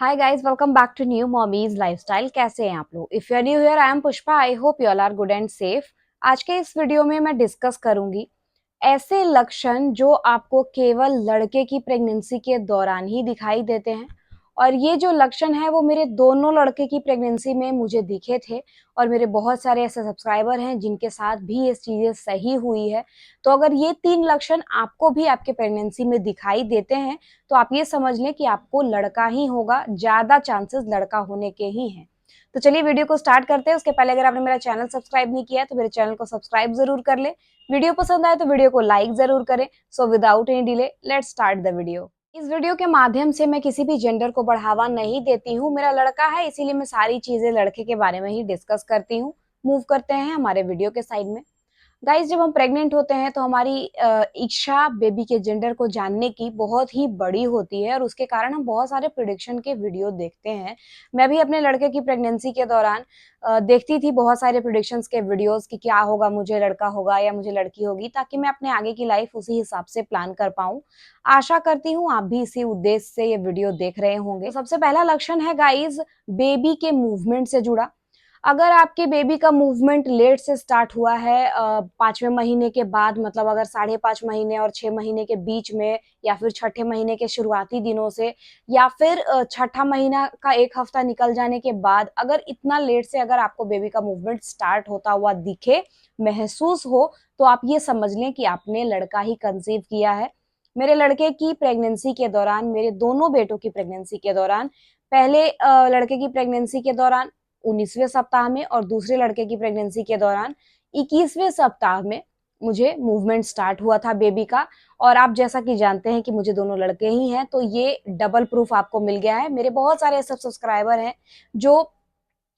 Hi guys, welcome back to new mommies lifestyle. कैसे हैं आप लोग? If you are new here, I am Pushpa. I hope you all are good and safe. आज के इस video में मैं डिस्कस करूंगी ऐसे लक्षण जो आपको केवल लड़के की प्रेगनेंसी के दौरान ही दिखाई देते हैं। और ये जो लक्षण है वो मेरे दोनों लड़के की प्रेगनेंसी में मुझे दिखे थे। और मेरे बहुत सारे ऐसे सब्सक्राइबर हैं जिनके साथ भी ये चीजें सही हुई है। तो अगर ये तीन लक्षण आपको भी आपके प्रेगनेंसी में दिखाई देते हैं तो आप ये समझ लें कि आपको लड़का ही होगा, ज्यादा चांसेस लड़का होने के ही हैं। तो चलिए वीडियो को स्टार्ट करते हैं। उसके पहले अगर आपने मेरा चैनल सब्सक्राइब नहीं किया है तो मेरे चैनल को सब्सक्राइब जरूर कर ले। वीडियो पसंद आए तो वीडियो को लाइक जरूर करें। So without any delay let's start the video. इस वीडियो के माध्यम से मैं किसी भी जेंडर को बढ़ावा नहीं देती हूँ। मेरा लड़का है इसीलिए मैं सारी चीजें लड़के के बारे में ही डिस्कस करती हूँ। मूव करते हैं हमारे वीडियो के साइड में। गाइस, जब हम प्रेग्नेंट होते हैं तो हमारी इच्छा बेबी के जेंडर को जानने की बहुत ही बड़ी होती है और उसके कारण हम बहुत सारे प्रिडिक्शन के वीडियो देखते हैं। मैं भी अपने लड़के की प्रेगनेंसी के दौरान देखती थी बहुत सारे प्रिडिक्शंस के वीडियोस कि क्या होगा, मुझे लड़का होगा या मुझे लड़की होगी, ताकि मैं अपने आगे की लाइफ उसी हिसाब से प्लान कर पाऊं। आशा करती हूँ आप भी इसी उद्देश्य से ये वीडियो देख रहे होंगे। तो सबसे पहला लक्षण है गाइस, बेबी के मूवमेंट से जुड़ा। अगर आपके बेबी का मूवमेंट लेट से स्टार्ट हुआ है, 5वें महीने के बाद, मतलब अगर 5.5 महीने और 6 महीने के बीच में, या फिर छठे महीने के शुरुआती दिनों से, या फिर छठा महीना का एक हफ्ता निकल जाने के बाद, अगर इतना लेट से अगर आपको बेबी का मूवमेंट स्टार्ट होता हुआ दिखे, महसूस हो, तो आप ये समझ लें कि आपने लड़का ही कंसीव किया है। मेरे लड़के की प्रेगनेंसी के दौरान, मेरे दोनों बेटों की प्रेगनेंसी के दौरान, पहले लड़के की प्रेगनेंसी के दौरान 19वें सप्ताह में और दूसरे लड़के की प्रेगनेंसी के दौरान 21वें सप्ताह में मुझे मूवमेंट स्टार्ट हुआ था बेबी का। और आप जैसा कि जानते हैं कि मुझे दोनों लड़के ही हैं, तो ये डबल प्रूफ आपको मिल गया है। मेरे बहुत सारे ऐसे सब्सक्राइबर हैं जो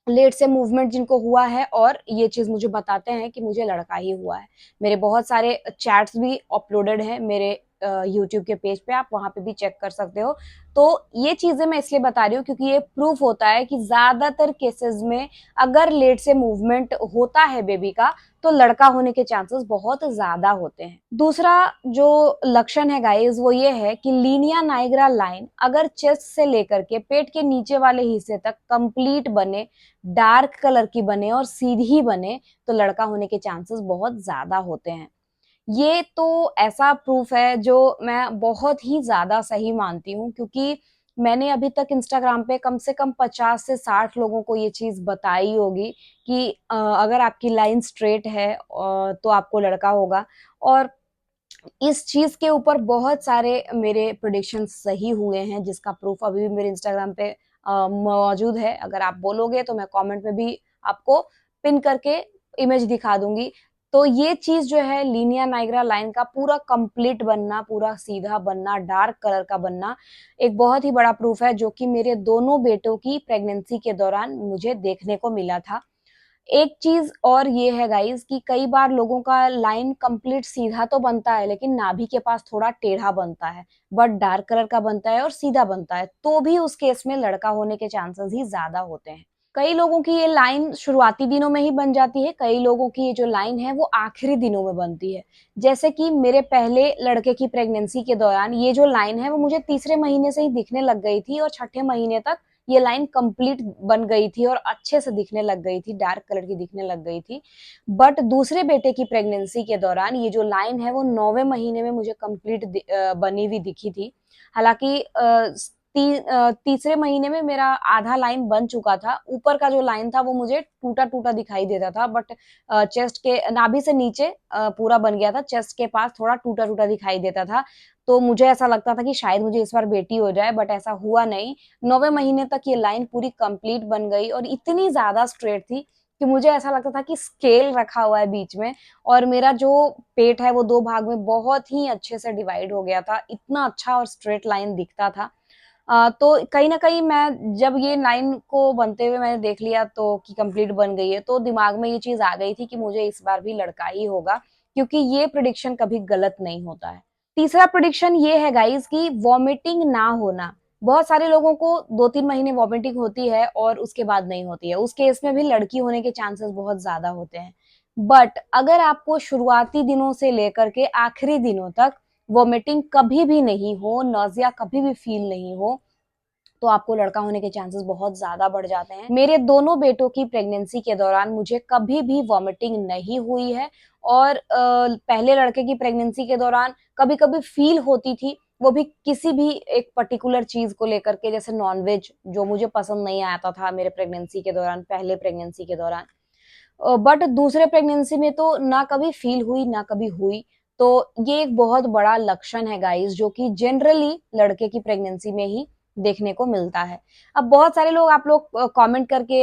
लेट से मूवमेंट जिनको हुआ है और ये चीज मुझे बताते हैं कि मुझे लड़का ही हुआ है। मेरे बहुत सारे चैट्स भी अपलोडेड हैं मेरे यूट्यूब के पेज पे, आप वहां पे भी चेक कर सकते हो। तो ये चीजें मैं इसलिए बता रही हूँ क्योंकि ये प्रूफ होता है कि ज्यादातर केसेस में अगर लेट से मूवमेंट होता है बेबी का तो लड़का होने के चांसेस बहुत ज्यादा होते हैं। दूसरा जो लक्षण है गाइस वो ये है कि लीनिया नाइग्रा लाइन अगर चेस्ट से लेकर के पेट के नीचे वाले हिस्से तक कंप्लीट बने, डार्क कलर की बने और सीधी बने, तो लड़का होने के चांसेस बहुत ज्यादा होते हैं। ये तो ऐसा प्रूफ है जो मैं बहुत ही ज्यादा सही मानती हूँ, क्योंकि मैंने अभी तक इंस्टाग्राम पे कम से कम 50 से 60 लोगों को ये चीज बताई होगी कि अगर आपकी लाइन स्ट्रेट है तो आपको लड़का होगा। और इस चीज के ऊपर बहुत सारे मेरे प्रिडिक्शन सही हुए हैं, जिसका प्रूफ अभी भी मेरे इंस्टाग्राम पे मौजूद है। अगर आप बोलोगे तो मैं कमेंट में भी आपको पिन करके इमेज दिखा दूंगी। तो ये चीज जो है, लीनिया नाइग्रा लाइन का पूरा कंप्लीट बनना, पूरा सीधा बनना, डार्क कलर का बनना, एक बहुत ही बड़ा प्रूफ है जो कि मेरे दोनों बेटों की प्रेगनेंसी के दौरान मुझे देखने को मिला था। एक चीज और ये है गाइस कि कई बार लोगों का लाइन कंप्लीट सीधा तो बनता है लेकिन नाभि के पास थोड़ा टेढ़ा बनता है, बट डार्क कलर का बनता है और सीधा बनता है, तो भी उस केस में लड़का होने के चांसेस ही ज्यादा होते हैं। कई लोगों की ये लाइन शुरुआती दिनों में ही बन जाती है, कई लोगों की ये जो लाइन है वो आखिरी दिनों में बनती है। जैसे कि मेरे पहले लड़के की प्रेगनेंसी के दौरान ये जो लाइन है वो मुझे तीसरे महीने से ही दिखने लग गई थी और छठे महीने तक ये लाइन कंप्लीट बन गई थी और अच्छे से दिखने लग गई थी, डार्क कलर की दिखने लग गई थी। बट दूसरे बेटे की प्रेगनेंसी के दौरान ये जो लाइन है वो 9वें महीने में मुझे कंप्लीट बनी हुई दिखी थी। हालांकि तीसरे महीने में मेरा आधा लाइन बन चुका था, ऊपर का जो लाइन था वो मुझे टूटा टूटा दिखाई देता था, बट चेस्ट के नाभि से नीचे पूरा बन गया था, चेस्ट के पास थोड़ा टूटा टूटा दिखाई देता था। तो मुझे ऐसा लगता था कि शायद मुझे इस बार बेटी हो जाए, बट ऐसा हुआ नहीं। 9वें महीने तक ये लाइन पूरी कंप्लीट बन गई और इतनी ज्यादा स्ट्रेट थी कि मुझे ऐसा लगता था कि स्केल रखा हुआ है बीच में, और मेरा जो पेट है वो दो भाग में बहुत ही अच्छे से डिवाइड हो गया था। इतना अच्छा और स्ट्रेट लाइन दिखता था। तो कहीं ना कहीं मैं जब ये लाइन को बनते हुए मैंने देख लिया तो कि कंप्लीट बन गई है, तो दिमाग में ये चीज आ गई थी कि मुझे इस बार भी लड़का ही होगा, क्योंकि ये प्रिडिक्शन कभी गलत नहीं होता है। तीसरा प्रिडिक्शन ये है गाइस कि वॉमिटिंग ना होना। बहुत सारे लोगों को 2-3 महीने वॉमिटिंग होती है और उसके बाद नहीं होती है, उस केस में भी लड़की होने के चांसेस बहुत ज्यादा होते हैं। बट अगर आपको शुरुआती दिनों से लेकर के आखिरी दिनों तक वॉमिटिंग कभी भी नहीं हो, नौजिया कभी भी फील नहीं हो, तो आपको लड़का होने के चांसेस बहुत ज्यादा बढ़ जाते हैं। मेरे दोनों बेटों की प्रेगनेंसी के दौरान मुझे कभी भी वॉमिटिंग नहीं हुई है, और पहले लड़के की प्रेगनेंसी के दौरान कभी कभी फील होती थी, वो भी किसी भी एक पर्टिकुलर चीज को लेकर के, जैसे नॉनवेज जो मुझे पसंद नहीं आता था मेरे प्रेगनेंसी के दौरान, पहले प्रेगनेंसी के दौरान। बट दूसरे प्रेगनेंसी में तो ना कभी फील हुई ना कभी हुई। तो ये एक बहुत बड़ा लक्षण है गाइस, जो कि जनरली लड़के की प्रेगनेंसी में ही देखने को मिलता है। अब बहुत सारे लोग, आप लोग कमेंट करके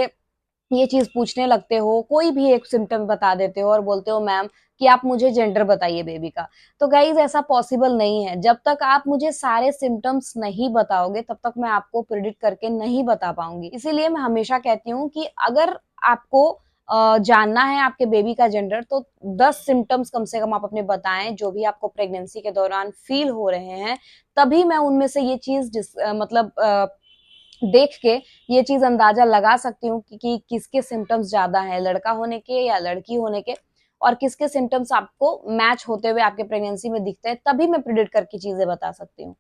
ये चीज पूछने लगते हो, कोई भी एक सिम्टम बता देते हो और बोलते हो मैम कि आप मुझे जेंडर बताइए बेबी का। तो गाइज ऐसा पॉसिबल नहीं है, जब तक आप मुझे सारे सिम्टम्स नहीं बताओगे तब तक मैं आपको प्रिडिक्ट करके नहीं बता पाऊंगी। इसीलिए मैं हमेशा कहती हूँ कि अगर आपको जानना है आपके बेबी का जेंडर, तो 10 सिम्टम्स कम से कम आप अपने बताएं जो भी आपको प्रेगनेंसी के दौरान फील हो रहे हैं। तभी मैं उनमें से ये चीज मतलब देख के ये चीज अंदाजा लगा सकती हूँ कि किसके सिम्टम्स ज्यादा हैं, लड़का होने के या लड़की होने के, और किसके सिम्टम्स आपको मैच होते हुए आपके प्रेगनेंसी में दिखते हैं, तभी मैं प्रिडिक्ट करके चीजें बता सकती हूँ।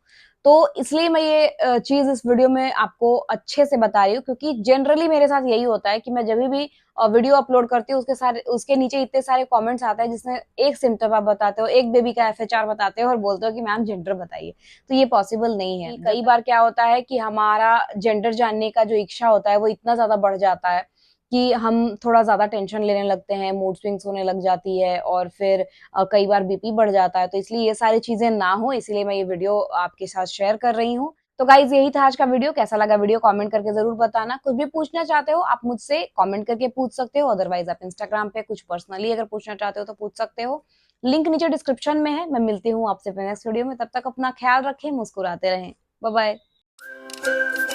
तो इसलिए मैं ये चीज इस वीडियो में आपको अच्छे से बता रही हूँ, क्योंकि जनरली मेरे साथ यही होता है कि मैं जब भी वीडियो अपलोड करती हूँ उसके नीचे इतने सारे कमेंट्स आते हैं जिसमें एक सिम्टम आप बताते हो, एक बेबी का FHR बताते हो और बोलते हो कि मैम जेंडर बताइए। तो ये पॉसिबल नहीं है। कई बार क्या होता है कि हमारा जेंडर जानने का जो इच्छा होता है वो इतना ज्यादा बढ़ जाता है कि हम थोड़ा ज्यादा टेंशन लेने लगते हैं, मूड स्विंग्स होने लग जाती है, और फिर कई बार BP बढ़ जाता है। तो इसलिए ये सारी चीजें ना हो, इसलिए मैं ये वीडियो आपके साथ शेयर कर रही हूँ। तो गाइज यही था आज का वीडियो। कैसा लगा वीडियो कमेंट करके जरूर बताना। कुछ भी पूछना चाहते हो आप मुझसे कमेंट करके पूछ सकते हो, अदरवाइज आप इंस्टाग्राम पे कुछ पर्सनली अगर पूछना चाहते हो तो पूछ सकते हो। लिंक नीचे डिस्क्रिप्शन में है। मैं मिलती हूँ आपसे नेक्स्ट वीडियो में, तब तक अपना ख्याल रखें, मुस्कुराते रहें। Bye bye.